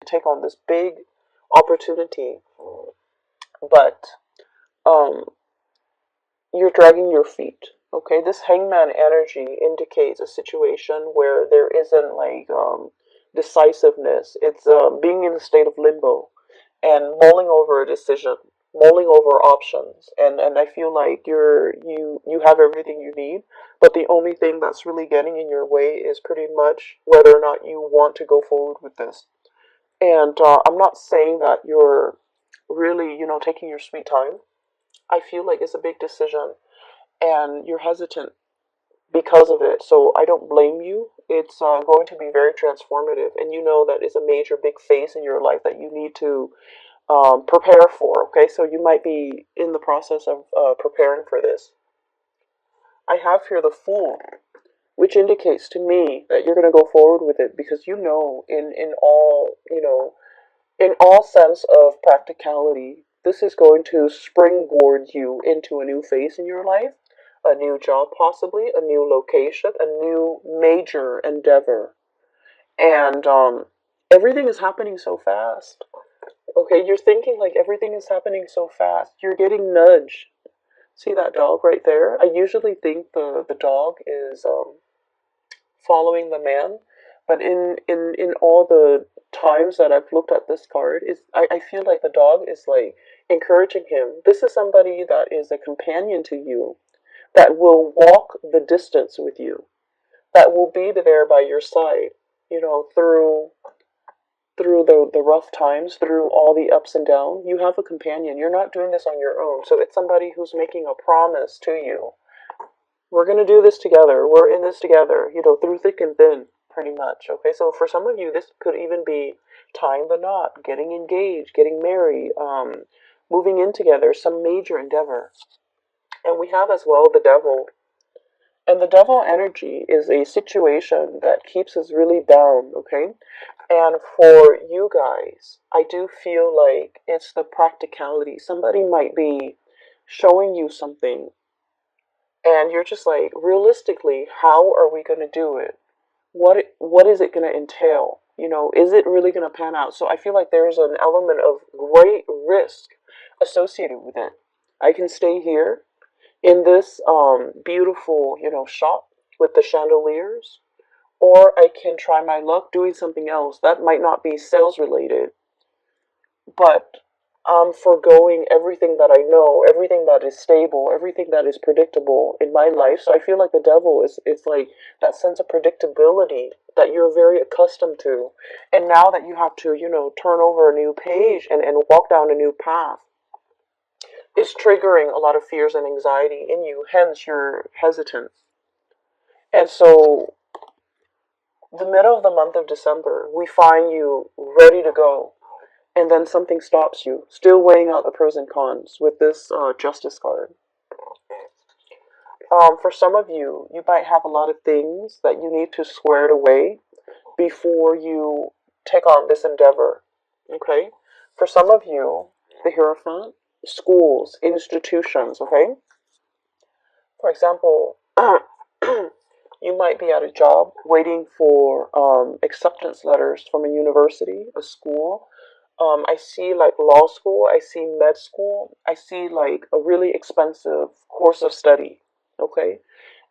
take on this big opportunity, but um, you're dragging your feet. Okay, this hangman energy indicates a situation where there isn't like decisiveness. It's being in a state of limbo and mulling over a decision, mulling over options, and I feel like you have everything you need, but the only thing that's really getting in your way is pretty much whether or not you want to go forward with this. And I'm not saying that you're really, taking your sweet time. I feel like it's a big decision and you're hesitant because of it. So I don't blame you. It's going to be very transformative, and you know that is a major big phase in your life that you need to prepare for. Okay, so you might be in the process of preparing for this. I have here the Fool, which indicates to me that you're going to go forward with it because in all in all sense of practicality, this is going to springboard you into a new phase in your life, a new job possibly, a new location, a new major endeavor. And everything is happening so fast. Okay, you're thinking like everything is happening so fast. You're getting nudged. See that dog right there? I usually think the dog is following the man, but in all the times that I've looked at this card, I feel like the dog is like encouraging him. This is somebody that is a companion to you, that will walk the distance with you, that will be there by your side, through the rough times, through all the ups and downs. You have a companion. You're not doing this on your own. So it's somebody who's making a promise to you. We're going to do this together. We're in this together, through thick and thin, pretty much. Okay, so for some of you, this could even be tying the knot, getting engaged, getting married, moving in together, some major endeavor. And we have as well the devil. And the devil energy is a situation that keeps us really down, okay? And for you guys, I do feel like it's the practicality. Somebody might be showing you something, and you're just like, realistically, how are we going to do it? What is it going to entail? Is it really going to pan out? So I feel like there's an element of great risk associated with it. I can stay here in this beautiful, shop with the chandeliers, or I can try my luck doing something else that might not be sales related, but I'm foregoing everything that I know, everything that is stable, everything that is predictable in my life. So I feel like the devil is it's like that sense of predictability that you're very accustomed to. And now that you have to, turn over a new page and walk down a new path, it's triggering a lot of fears and anxiety in you, hence you're hesitant. And so the middle of the month of December, we find you ready to go, and then something stops you, still weighing out the pros and cons with this Justice card. For some of you, you might have a lot of things that you need to square it away before you take on this endeavor, okay? For some of you, the Hierophant, schools, institutions, okay? For example, you might be at a job waiting for acceptance letters from a university, a school. I see like law school, I see med school, I see like a really expensive course of study, okay?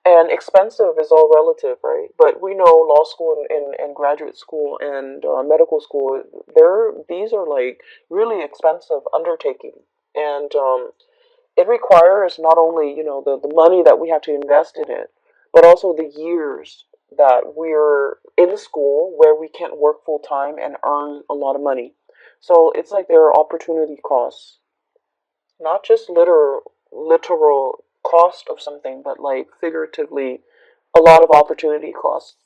And expensive is all relative, right? But we know law school and graduate school and medical school, these are like really expensive undertaking. And it requires not only, the money that we have to invest in it, but also the years that we're in school where we can't work full time and earn a lot of money. So it's like there are opportunity costs, not just literal cost of something, but like figuratively a lot of opportunity costs.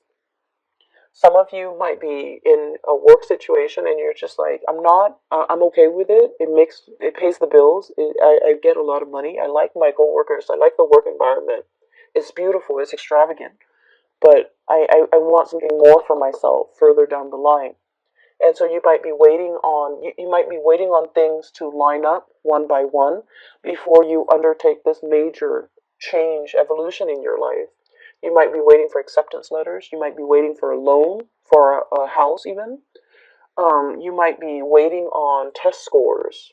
Some of you might be in a work situation and you're just like, I'm okay with it. It pays the bills. I get a lot of money. I like my coworkers. I like the work environment. It's beautiful. It's extravagant. But I want something more for myself further down the line. And so you might be waiting on things to line up one by one before you undertake this major change, evolution in your life. You might be waiting for acceptance letters. You might be waiting for a loan for a house even. You might be waiting on test scores.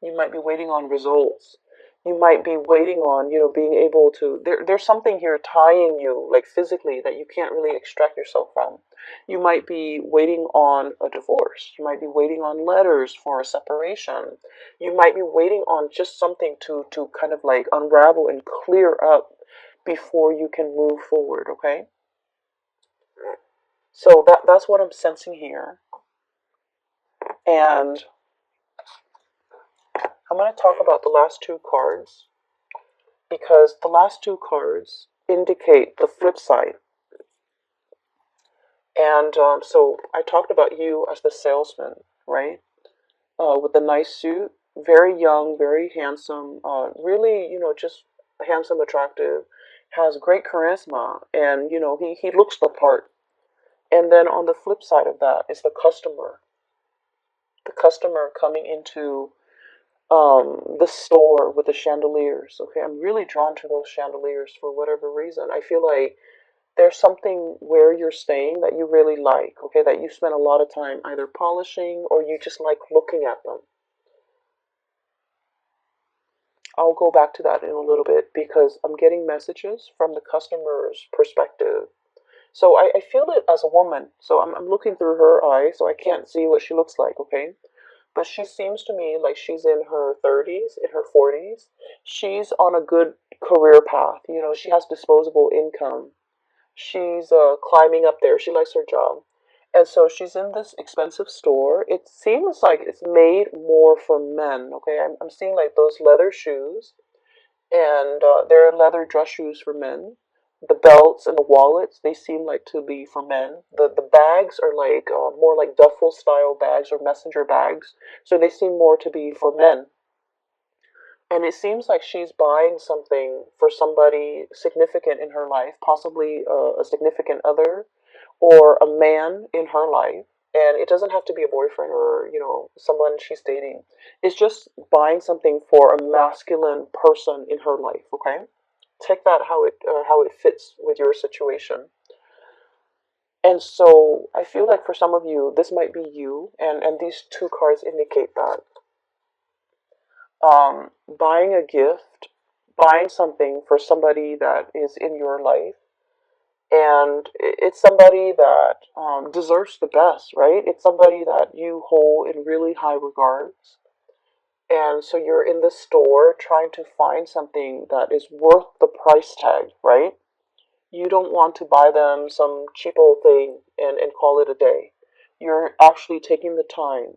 You might be waiting on results. You might be waiting on, being able to, there's something here tying you, like physically, that you can't really extract yourself from. You might be waiting on a divorce. You might be waiting on letters for a separation. You might be waiting on just something to kind of like unravel and clear up before you can move forward, okay? So that's what I'm sensing here. And I'm going to talk about the last two cards because the last two cards indicate the flip side. And so I talked about you as the salesman, right? With the nice suit, very young, very handsome, really, just handsome, attractive, has great charisma, and, he looks the part. And then on the flip side of that is the customer. The customer coming into the store with the chandeliers. Okay, I'm really drawn to those chandeliers for whatever reason. I feel like there's something where you're staying that you really like, okay, that you spend a lot of time either polishing or you just like looking at them. I'll go back to that in a little bit because I'm getting messages from the customer's perspective. So I feel it as a woman. So I'm looking through her eyes, so I can't see what she looks like, okay? But she seems to me like she's in her 30s, in her 40s. She's on a good career path. She has disposable income. She's climbing up there. She likes her job. And so she's in this expensive store. It seems like it's made more for men, okay? I'm seeing like those leather shoes, and there are leather dress shoes for men. The belts and the wallets, they seem like to be for men. The bags are like more like duffel style bags or messenger bags. So they seem more to be for men. And it seems like she's buying something for somebody significant in her life, possibly a significant other or a man in her life. And it doesn't have to be a boyfriend or, someone she's dating. It's just buying something for a masculine person in her life, okay? Take that how it fits with your situation. And so I feel like for some of you, this might be you, and these two cards indicate that. Buying a gift, buying something for somebody that is in your life, and it's somebody that deserves the best, right? It's somebody that you hold in really high regards. And so you're in the store trying to find something that is worth the price tag, right? You don't want to buy them some cheap old thing and call it a day. You're actually taking the time,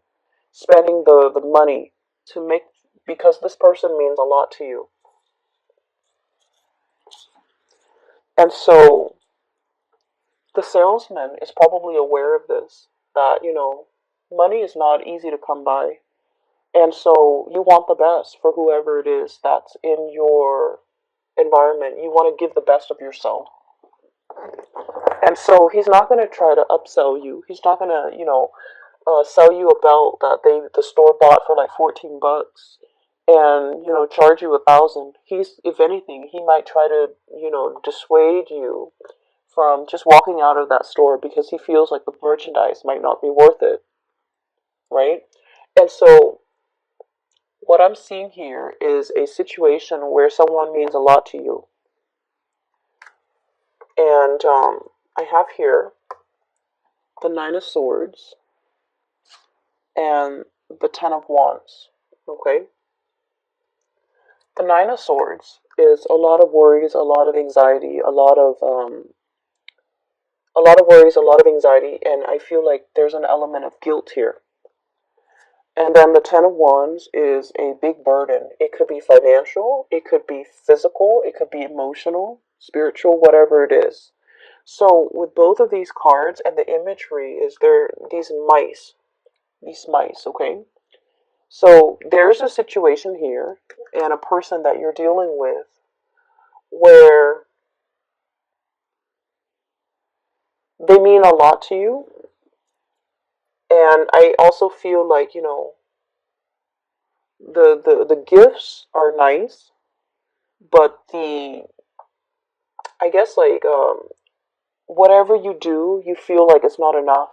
spending the money to make, because this person means a lot to you. And so the salesman is probably aware of this, that, money is not easy to come by. And so you want the best for whoever it is that's in your environment. You want to give the best of yourself. And so he's not going to try to upsell you. He's not going to, sell you a belt that the store bought for like $14 and charge you 1,000. He's, if anything, he might try to dissuade you from just walking out of that store because he feels like the merchandise might not be worth it, right? And so what I'm seeing here is a situation where someone means a lot to you. And I have here the Nine of Swords and the Ten of Wands. Okay? The Nine of Swords is a lot of worries, a lot of anxiety, a lot of worries, a lot of anxiety, and I feel like there's an element of guilt here. And then the Ten of Wands is a big burden. It could be financial, it could be physical, it could be emotional, spiritual, whatever it is. So with both of these cards and the imagery is there these mice, okay? So there's a situation here and a person that you're dealing with where they mean a lot to you. And I also feel like, the gifts are nice, but I guess like whatever you do, you feel like it's not enough.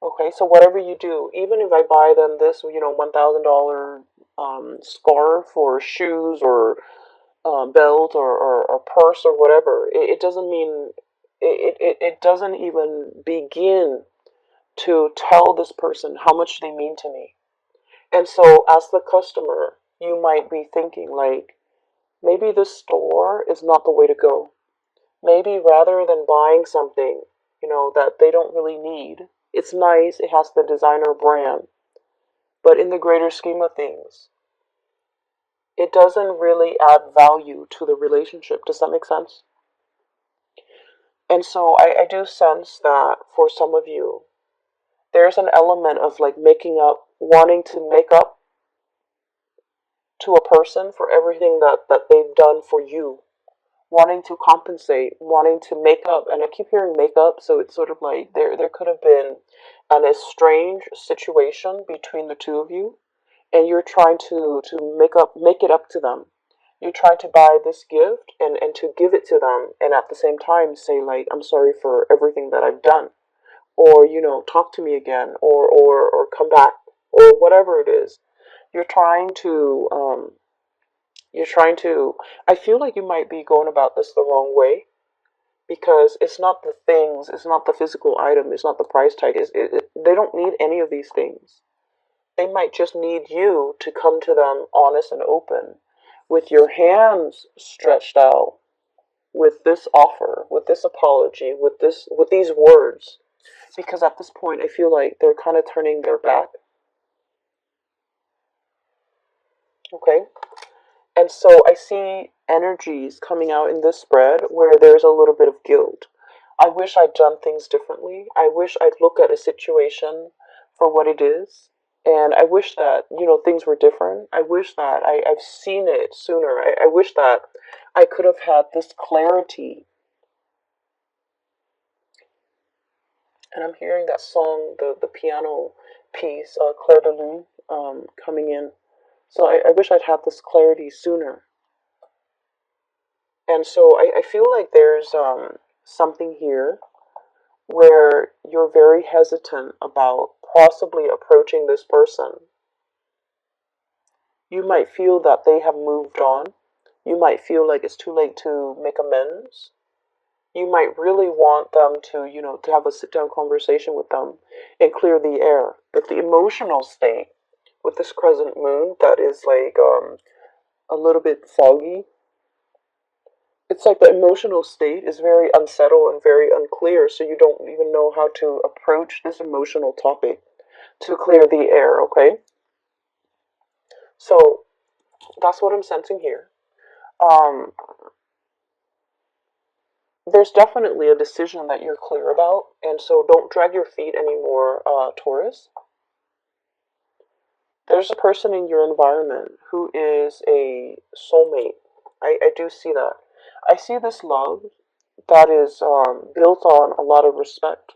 Okay, so whatever you do, even if I buy them this, $1,000 scarf or shoes or belt or purse or whatever, it doesn't mean it doesn't even begin to tell this person how much they mean to me. And so, as the customer, you might be thinking, like, maybe this store is not the way to go. Maybe rather than buying something, that they don't really need, it's nice, it has the designer brand, but in the greater scheme of things, it doesn't really add value to the relationship. Does that make sense? And so I do sense that for some of you, there's an element of like making up, wanting to make up to a person for everything that they've done for you, wanting to compensate, wanting to make up. And I keep hearing make up, so it's sort of like there could have been an estranged situation between the two of you, and you're trying to make it up to them. You're trying to buy this gift and to give it to them, and at the same time say, like, I'm sorry for everything that I've done, or talk to me again, or come back, or whatever it is. You're trying to I feel like you might be going about this the wrong way, because it's not the things, it's not the physical item, it's not the price tag. They don't need any of these things. They might just need you to come to them honest and open, with your hands stretched out, with this offer, with this apology, with these words. Because at this point, I feel like they're kind of turning their back. Okay? And so I see energies coming out in this spread where there's a little bit of guilt. I wish I'd done things differently. I wish I'd look at a situation for what it is. And I wish that, things were different. I wish that I've seen it sooner. I wish that I could have had this clarity. And I'm hearing that song, the piano piece, Claire de Lune, coming in. So I wish I'd had this clarity sooner. And so I feel like there's something here where you're very hesitant about possibly approaching this person. You might feel that they have moved on. You might feel like it's too late to make amends. You might really want them to, to have a sit down conversation with them and clear the air. But the emotional state with this crescent moon that is like a little bit foggy, it's like the emotional state is very unsettled and very unclear, so you don't even know how to approach this emotional topic to clear the air, okay? So that's what I'm sensing here. Um, there's definitely a decision that you're clear about, and so don't drag your feet anymore, Taurus. There's a person in your environment who is a soulmate. I do see that. I see this love that is built on a lot of respect,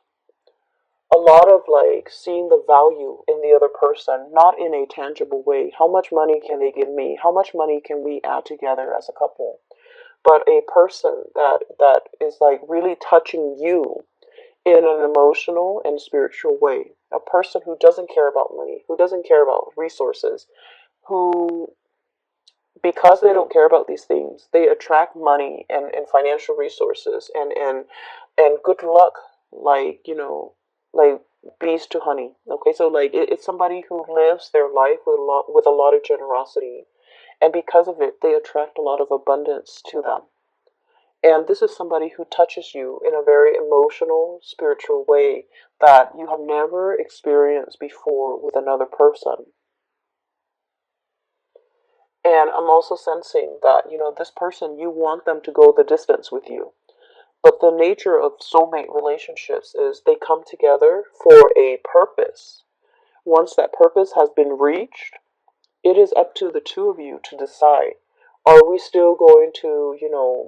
a lot of like seeing the value in the other person, not in a tangible way. How much money can they give me? How much money can we add together as a couple? But a person that is like really touching you in an emotional and spiritual way. A person who doesn't care about money, who doesn't care about resources, who, because they don't care about these things, they attract money and financial resources and good luck, like, like bees to honey. Okay, so like it's somebody who lives their life with a lot of generosity, and because of it, they attract a lot of abundance to them. And this is somebody who touches you in a very emotional, spiritual way that you have never experienced before with another person. And I'm also sensing that, this person, you want them to go the distance with you. But the nature of soulmate relationships is they come together for a purpose. Once that purpose has been reached, it is up to the two of you to decide. Are we still going to,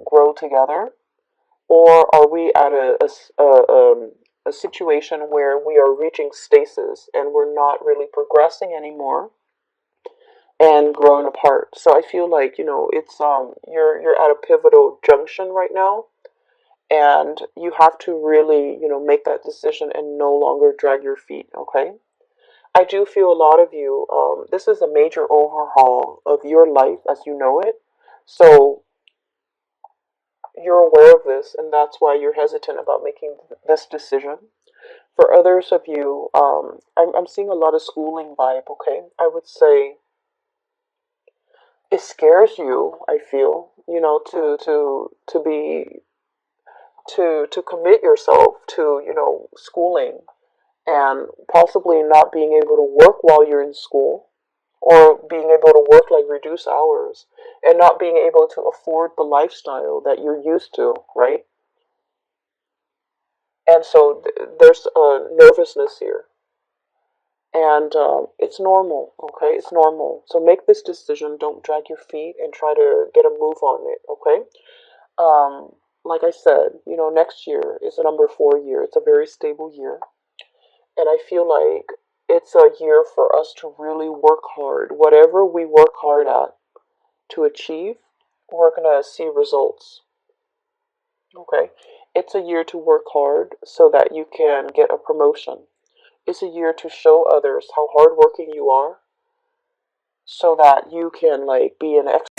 grow together? Or are we at a situation where we are reaching stasis and we're not really progressing anymore and growing apart? So I feel like, it's you're at a pivotal junction right now, And you have to really, make that decision and no longer drag your feet, okay? I do feel a lot of you, this is a major overhaul of your life as you know it. So you're aware of this, and that's why you're hesitant about making this decision. For others of you, I'm seeing a lot of schooling vibe, okay? I would say it scares you, I feel, to commit yourself to, schooling and possibly not being able to work while you're in school, or being able to work like reduced hours and not being able to afford the lifestyle that you're used to, right? And so there's a nervousness here. And it's normal, okay? It's normal. So make this decision. Don't drag your feet and try to get a move on it, okay? Like I said, next year is a number 4 year. It's a very stable year. And I feel like it's a year for us to really work hard. Whatever we work hard at to achieve, we're going to see results. Okay? It's a year to work hard so that you can get a promotion. It's a year to show others how hardworking you are so that you can like be an expert.